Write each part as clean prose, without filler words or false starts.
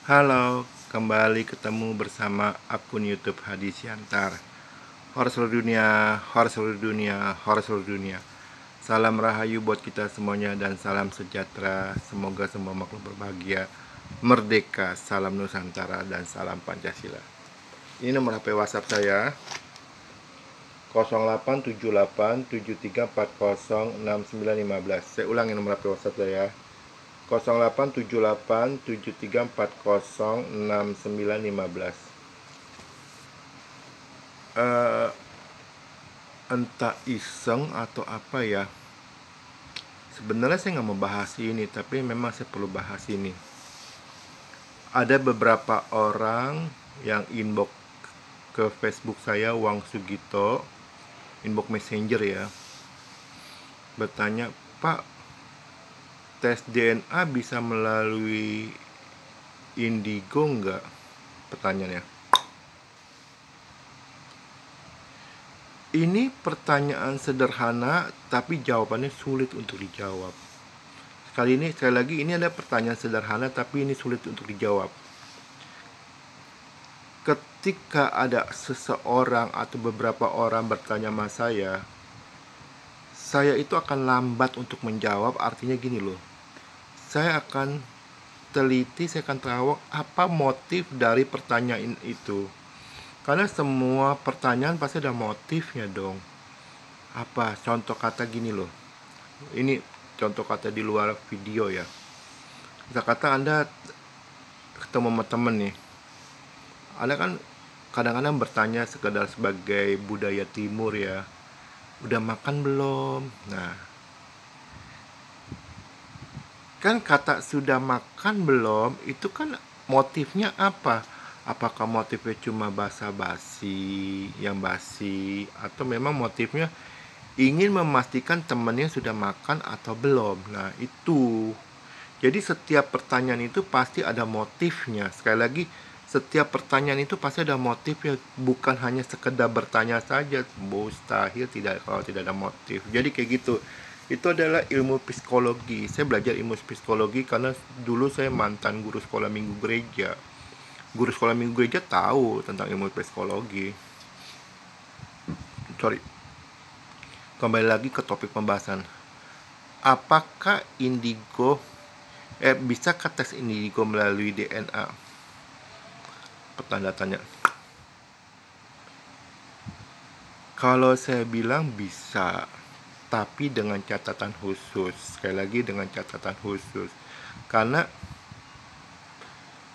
Halo, kembali ketemu bersama akun YouTube Hadi Siantar. Horor seluruh dunia, horor seluruh dunia, horor seluruh dunia. Salam rahayu buat kita semuanya dan salam sejahtera. Semoga semua makhluk berbahagia, merdeka, salam Nusantara dan salam Pancasila. Ini nomor HP WhatsApp saya 087873406915. Saya ulangi nomor HP WhatsApp saya 087873406915. Entah iseng atau apa ya. Sebenarnya saya nggak mau bahas ini, tapi memang saya perlu bahas ini. Ada beberapa orang yang inbox ke Facebook saya, Wang Sugito, inbox messenger ya, bertanya, Pak, tes DNA bisa melalui Indigo nggak? Pertanyaannya. Ini pertanyaan sederhana, tapi jawabannya sulit untuk dijawab. Sekali lagi, ini ada pertanyaan sederhana, tapi ini sulit untuk dijawab. Ketika ada seseorang atau beberapa orang bertanya sama saya itu akan lambat untuk menjawab. Artinya gini loh, saya akan teliti, saya akan tahu apa motif dari pertanyaan itu. Karena semua pertanyaan pasti ada motifnya dong. Apa? Contoh kata gini loh. Ini contoh kata di luar video ya. Bisa kata Anda ketemu sama temen nih. Anda kan kadang-kadang bertanya sekedar sebagai budaya timur ya. Udah makan belum? Nah, kan kata sudah makan belum itu kan motifnya apa? Apakah motifnya cuma basa-basi, yang basi, atau memang motifnya ingin memastikan temannya sudah makan atau belum? Nah, itu. Jadi setiap pertanyaan itu pasti ada motifnya. Sekali lagi, setiap pertanyaan itu pasti ada motifnya, bukan hanya sekedar bertanya saja. Mustahil tidak kalau tidak ada motif. Jadi kayak gitu. Itu adalah ilmu psikologi. Saya belajar ilmu psikologi karena dulu saya mantan guru sekolah minggu gereja. Guru sekolah minggu gereja tahu tentang ilmu psikologi. Kembali lagi ke topik pembahasan. Apakah indigo bisakah tes indigo melalui DNA? Tanda tanya. Kalau saya bilang bisa, tapi dengan catatan khusus. Sekali lagi dengan catatan khusus. Karena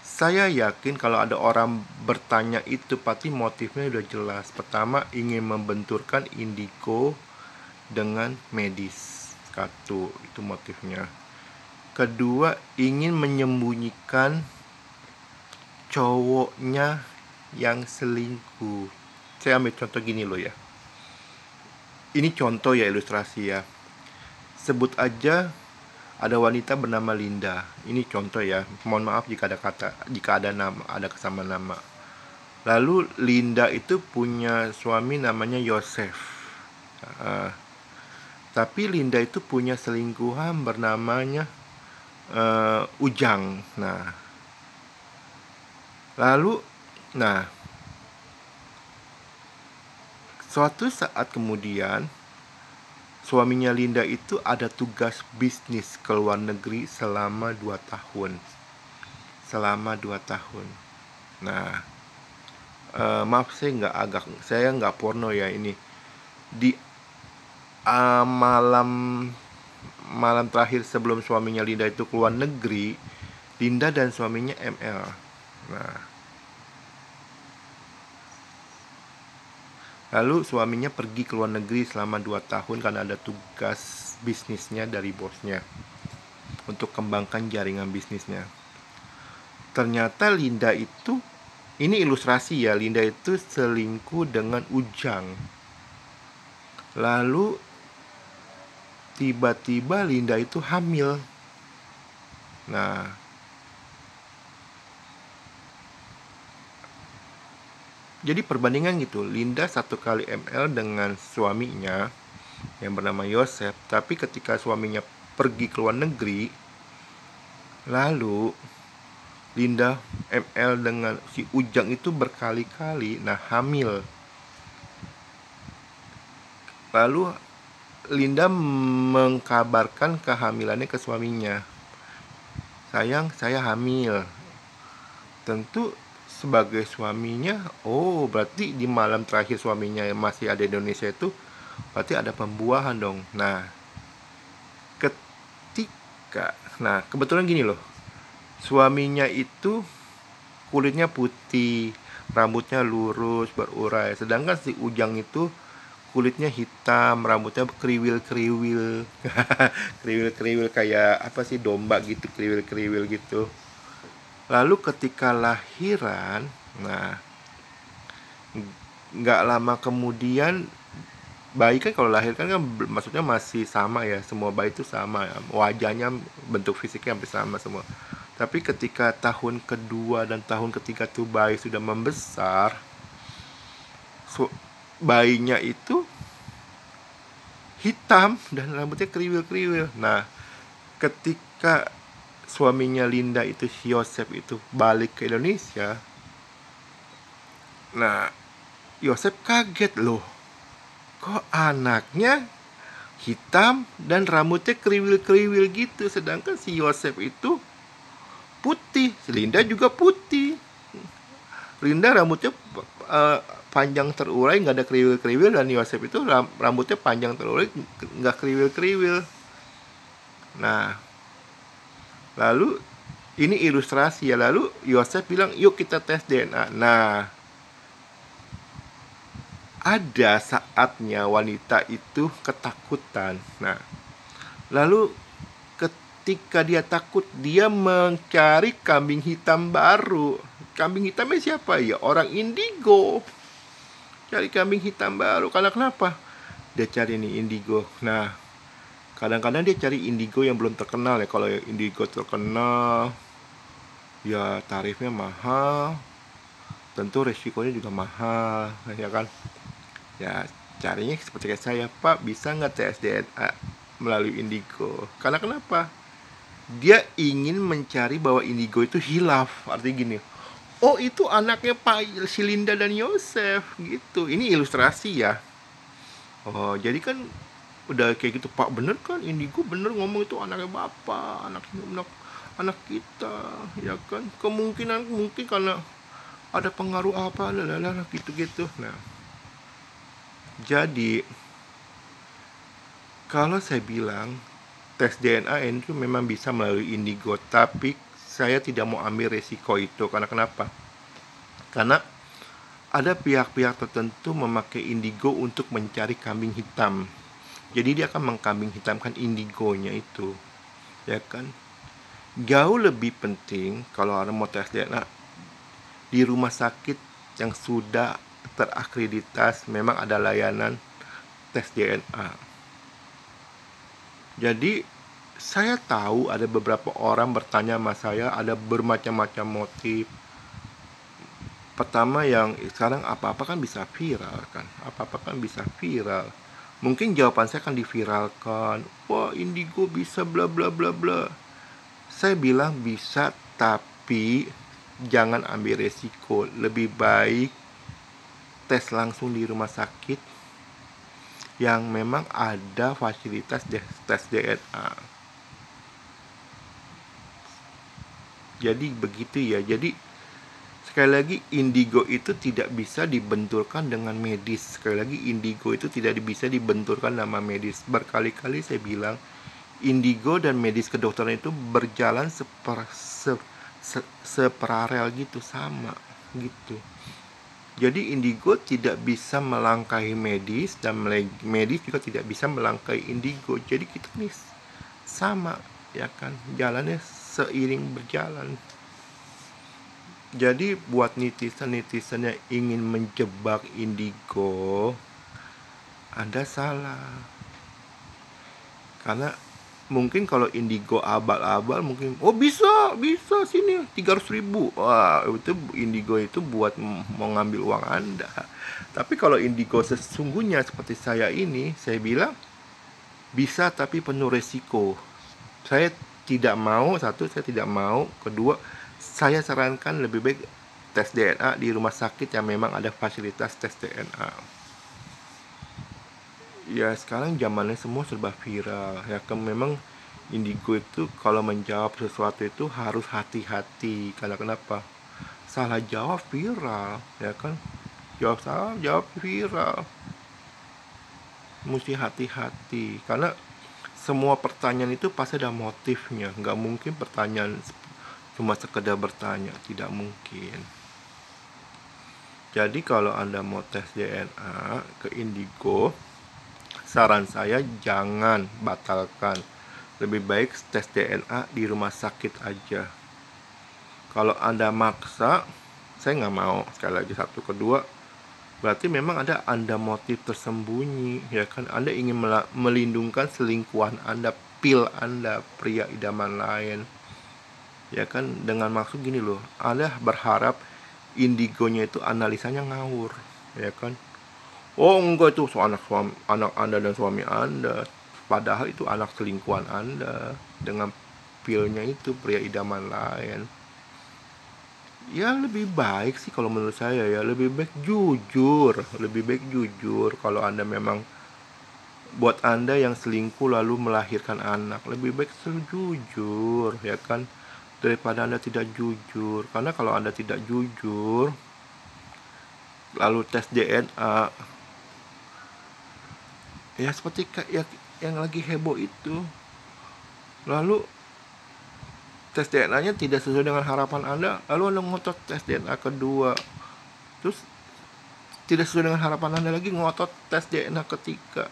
saya yakin kalau ada orang bertanya itu pasti motifnya udah jelas. Pertama, ingin membenturkan indigo dengan medis. Satu, itu motifnya. Kedua, ingin menyembunyikan cowoknya yang selingkuh. Saya ambil contoh gini loh ya. Ini contoh ya, ilustrasi ya. Sebut aja ada wanita bernama Linda. Ini contoh ya. Mohon maaf jika ada nama, ada kesamaan nama. Lalu Linda itu punya suami namanya Yosef. Tapi Linda itu punya selingkuhan bernamanya Ujang. Suatu saat kemudian suaminya Linda itu ada tugas bisnis ke luar negeri selama 2 tahun. Nah, maaf saya nggak porno ya ini. Di malam terakhir sebelum suaminya Linda itu keluar negeri, Linda dan suaminya ML. Lalu suaminya pergi ke luar negeri selama 2 tahun karena ada tugas bisnisnya dari bosnya untuk kembangkan jaringan bisnisnya. Ternyata Linda itu, ini ilustrasi ya, Linda itu selingkuh dengan Ujang. Lalu tiba-tiba Linda itu hamil. Jadi perbandingan gitu, Linda 1 kali ML dengan suaminya yang bernama Yosef, tapi ketika suaminya pergi ke luar negeri, lalu Linda ML dengan si Ujang itu berkali-kali, nah hamil. Lalu Linda mengkabarkan kehamilannya ke suaminya. Sayang, saya hamil. Tentu sebagai suaminya, oh berarti di malam terakhir suaminya yang masih ada di Indonesia itu berarti ada pembuahan dong. Nah, kebetulan gini loh, suaminya itu kulitnya putih, rambutnya lurus, berurai. Sedangkan si Ujang itu kulitnya hitam, rambutnya kriwil-kriwil. Kriwil-kriwil kayak apa sih, domba gitu, kriwil-kriwil gitu. Lalu ketika lahiran, nah nggak lama kemudian bayi kan kalau lahir kan maksudnya masih sama ya, semua bayi itu sama ya, wajahnya, bentuk fisiknya hampir sama semua. Tapi ketika tahun kedua dan tahun ketiga tuh bayi sudah membesar, bayinya itu hitam dan rambutnya kriwil-kriwil. Nah, ketika suaminya Linda itu, si Yosef itu balik ke Indonesia, nah Yosef kaget loh, kok anaknya hitam dan rambutnya kriwil-kriwil gitu, sedangkan si Yosef itu putih, Linda juga putih. Linda rambutnya panjang terurai, nggak ada kriwil-kriwil, dan Yosef itu rambutnya panjang terurai, nggak kriwil-kriwil. Nah, lalu ini ilustrasi ya. Lalu Yosef bilang, yuk kita tes DNA. Nah, ada saatnya wanita itu ketakutan. Nah, lalu ketika dia takut, dia mencari kambing hitam baru. Kambing hitamnya siapa ya? Orang indigo. Cari kambing hitam baru. Karena kenapa? Dia cari nih indigo. Nah, kadang-kadang dia cari indigo yang belum terkenal ya. Kalau indigo terkenal, ya tarifnya mahal. Tentu resikonya juga mahal, ya kan? Ya, carinya seperti kayak saya, Pak, bisa nggak tes DNA melalui indigo? Karena kenapa? Dia ingin mencari bahwa indigo itu hilaf. Artinya gini, oh itu anaknya Pak Silinda dan Yosef gitu. Ini ilustrasi ya. Oh, jadi kan udah kayak gitu, Pak, bener kan indigo bener ngomong itu anaknya Bapak, anak kita, ya kan? Kemungkinan mungkin karena ada pengaruh apa, lalala gitu-gitu. Nah, jadi kalau saya bilang tes DNA itu memang bisa melalui indigo, tapi saya tidak mau ambil resiko itu. Karena kenapa? Karena ada pihak-pihak tertentu memakai indigo untuk mencari kambing hitam. Jadi dia akan mengkambing hitamkan indigonya itu, ya kan? Jauh lebih penting kalau orang mau tes DNA di rumah sakit yang sudah terakreditas, memang ada layanan tes DNA. Jadi saya tahu ada beberapa orang bertanya sama saya, ada bermacam-macam motif. Pertama, yang sekarang apa-apa kan bisa viral kan, apa-apa kan bisa viral. Mungkin jawaban saya akan diviralkan, wah indigo bisa bla bla bla bla. Saya bilang bisa, tapi jangan ambil resiko. Lebih baik tes langsung di rumah sakit yang memang ada fasilitas tes DNA. Jadi begitu ya. Jadi sekali lagi, indigo itu tidak bisa dibenturkan dengan medis. Sekali lagi, indigo itu tidak bisa dibenturkan nama medis. Berkali-kali saya bilang, indigo dan medis kedokteran itu berjalan separalel gitu, sama gitu. Jadi indigo tidak bisa melangkahi medis, dan medis juga tidak bisa melangkahi indigo. Jadi kita nih sama, ya kan, jalannya seiring berjalan. Jadi buat netizen-netizen yang ingin menjebak indigo, Anda salah. Karena mungkin kalau indigo abal-abal, mungkin bisa sini 300.000. Wah, itu indigo itu buat mau ngambil uang Anda. Tapi kalau indigo sesungguhnya seperti saya ini, saya bilang bisa, tapi penuh resiko. Saya tidak mau, satu, saya tidak mau. Kedua, saya sarankan lebih baik tes DNA di rumah sakit yang memang ada fasilitas tes DNA. Ya sekarang zamannya semua serba viral ya kan, memang indigo itu kalau menjawab sesuatu itu harus hati-hati. Karena kenapa? Salah jawab viral ya kan, jawab salah jawab viral. Mesti hati-hati karena semua pertanyaan itu pasti ada motifnya. Nggak mungkin pertanyaan cuma sekedar bertanya, tidak mungkin. Jadi kalau Anda mau tes DNA ke indigo, saran saya jangan batalkan. Lebih baik tes DNA di rumah sakit aja. Kalau Anda maksa, saya nggak mau. Sekali lagi, satu, kedua, berarti memang ada Anda motif tersembunyi, ya kan? Anda ingin melindungkan selingkuhan Anda, pil Anda, pria idaman lain, ya kan? Dengan maksud gini loh, Anda berharap indigonya itu analisanya ngawur, ya kan? Oh enggak, itu anak Anda dan suami Anda, padahal itu anak selingkuhan Anda dengan pilnya itu, pria idaman lain. Ya lebih baik sih kalau menurut saya ya, lebih baik jujur. Kalau Anda memang, buat Anda yang selingkuh lalu melahirkan anak, lebih baik jujur ya kan, daripada Anda tidak jujur. Karena kalau Anda tidak jujur lalu tes DNA, ya seperti yang lagi heboh itu, lalu tes DNA-nya tidak sesuai dengan harapan Anda, lalu Anda ngotot tes DNA kedua, terus tidak sesuai dengan harapan Anda lagi, ngotot tes DNA ketiga.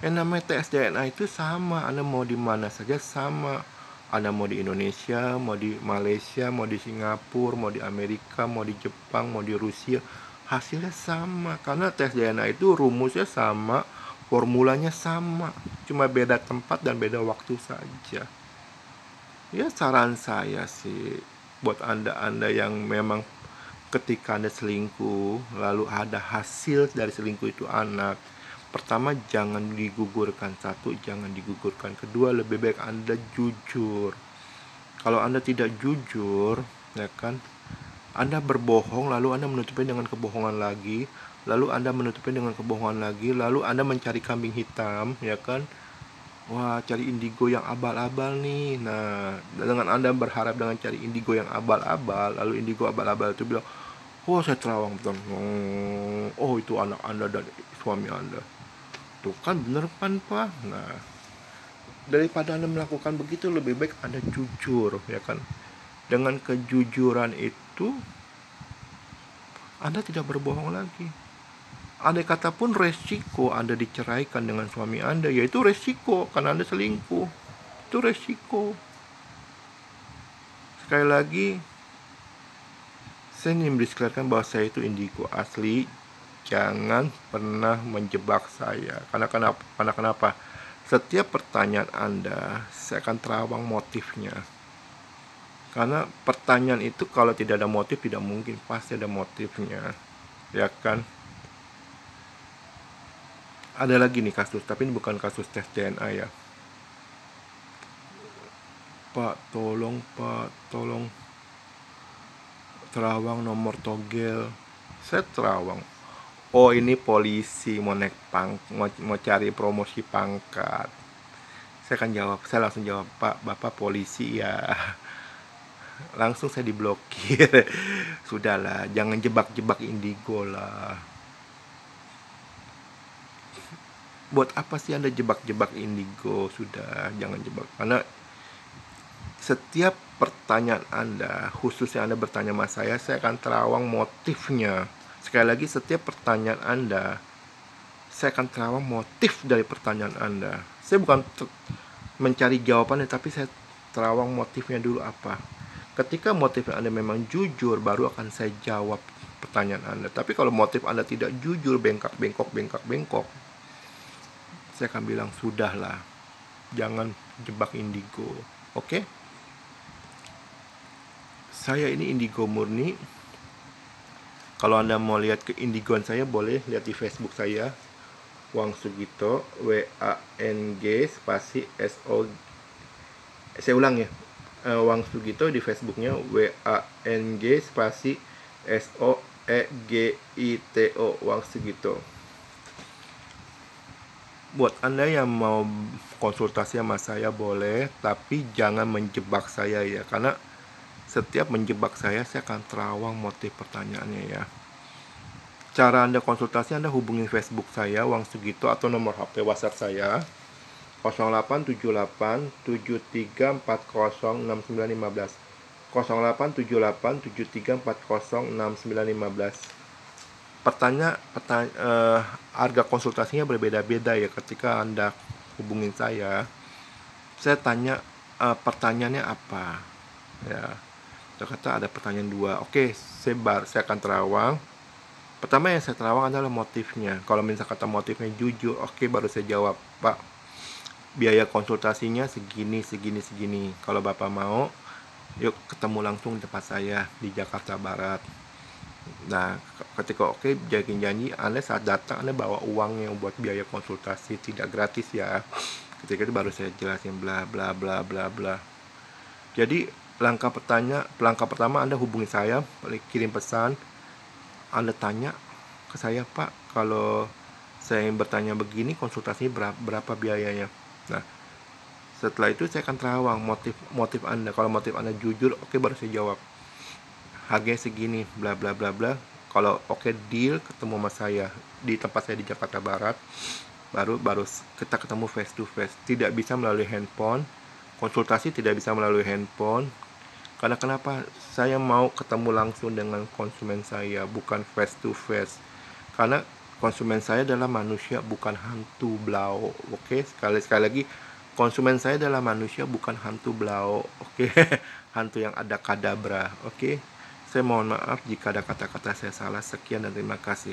Yang namanya tes DNA itu sama, Anda mau di mana saja sama. Anda mau di Indonesia, mau di Malaysia, mau di Singapura, mau di Amerika, mau di Jepang, mau di Rusia, hasilnya sama. Karena tes DNA itu rumusnya sama, formulanya sama, cuma beda tempat dan beda waktu saja. Ya saran saya sih, buat Anda yang memang ketika Anda selingkuh lalu ada hasil dari selingkuh itu anak, pertama jangan digugurkan. Satu, jangan digugurkan. Kedua, lebih baik Anda jujur. Kalau Anda tidak jujur, ya kan, Anda berbohong lalu Anda menutupi dengan kebohongan lagi, lalu Anda menutupi dengan kebohongan lagi, lalu Anda mencari kambing hitam, ya kan. Wah, cari indigo yang abal-abal nih. Nah, dengan Anda berharap dengan cari indigo yang abal-abal, lalu indigo abal-abal itu bilang, oh saya terawang betul. Oh itu anak Anda dan suami Anda. Tuh kan bener kan Pak. Nah, daripada Anda melakukan begitu, lebih baik Anda jujur, ya kan. Dengan kejujuran itu Anda tidak berbohong lagi. Andai kata pun resiko Anda diceraikan dengan suami Anda, yaitu resiko karena Anda selingkuh. Itu resiko. Sekali lagi, saya ingin mendisklaimerkan bahwa saya itu indigo asli. Jangan pernah menjebak saya. Karena kenapa? Setiap pertanyaan Anda, saya akan terawang motifnya. Karena pertanyaan itu kalau tidak ada motif, tidak mungkin. Pasti ada motifnya, ya kan? Ada lagi nih kasus, tapi ini bukan kasus tes DNA ya. Pak, tolong terawang nomor togel. Saya terawang. Oh ini polisi mau naik mau cari promosi pangkat. Saya langsung jawab, Pak, Bapak polisi ya. Langsung saya diblokir. Sudahlah, jangan jebak-jebak indigo lah. Buat apa sih Anda jebak-jebak indigo? Sudah, jangan jebak. Karena setiap pertanyaan Anda, khususnya Anda bertanya sama saya akan terawang motifnya. Sekali lagi, setiap pertanyaan Anda, saya akan terawang motif dari pertanyaan Anda. Saya bukan mencari jawabannya, tapi saya terawang motifnya dulu apa. Ketika motif Anda memang jujur, baru akan saya jawab pertanyaan Anda. Tapi kalau motif Anda tidak jujur, bengkak-bengkok, saya akan bilang, sudahlah, jangan jebak indigo. Oke? Saya ini indigo murni. Kalau Anda mau lihat keindigoan saya, boleh lihat di Facebook saya, Wang Sugito, WANG spasi SO. Saya ulang ya, Wang Sugito di Facebooknya WANG spasi SOEGITO Wang Sugito. Buat Anda yang mau konsultasi sama saya boleh, tapi jangan menjebak saya ya, karena setiap menjebak saya akan terawang motif pertanyaannya ya. Cara Anda konsultasi, Anda hubungi Facebook saya, Wang Sugito, atau nomor HP WhatsApp saya 0878 73406915 0878 73406915. Harga konsultasinya berbeda-beda ya. Ketika Anda hubungin saya tanya pertanyaannya apa ya. Saya kata ada pertanyaan 2. Oke, saya akan terawang. Pertama yang saya terawang adalah motifnya. Kalau misalnya kata motifnya jujur, oke, baru saya jawab, Pak, biaya konsultasinya segini. Kalau Bapak mau, yuk ketemu langsung di tempat saya di Jakarta Barat. Nah, ketika oke, janji Anda saat datang Anda bawa uangnya buat biaya konsultasi, tidak gratis ya. Ketika itu baru saya jelasin bla bla bla bla bla. Jadi langkah pertama Anda hubungi saya, kirim pesan, Anda tanya ke saya, Pak, kalau saya bertanya begini konsultasinya berapa biayanya. Nah, setelah itu saya akan terawang motif Anda. Kalau motif Anda jujur, oke, baru saya jawab harganya segini, bla bla bla bla. Kalau oke, deal, ketemu sama saya di tempat saya di Jakarta Barat, baru kita ketemu face to face. Tidak bisa melalui handphone, konsultasi tidak bisa melalui handphone. Karena kenapa? Saya mau ketemu langsung dengan konsumen saya, bukan face to face. Karena konsumen saya adalah manusia, bukan hantu blau. Oke, sekali lagi, konsumen saya adalah manusia, bukan hantu blau. Oke, hantu yang ada kadabra. Oke. Saya mohon maaf jika ada kata-kata saya salah. Sekian dan terima kasih.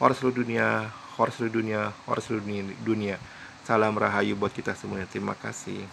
Horor seluruh dunia, horor seluruh dunia, horor seluruh dunia. Salam rahayu buat kita semuanya. Terima kasih.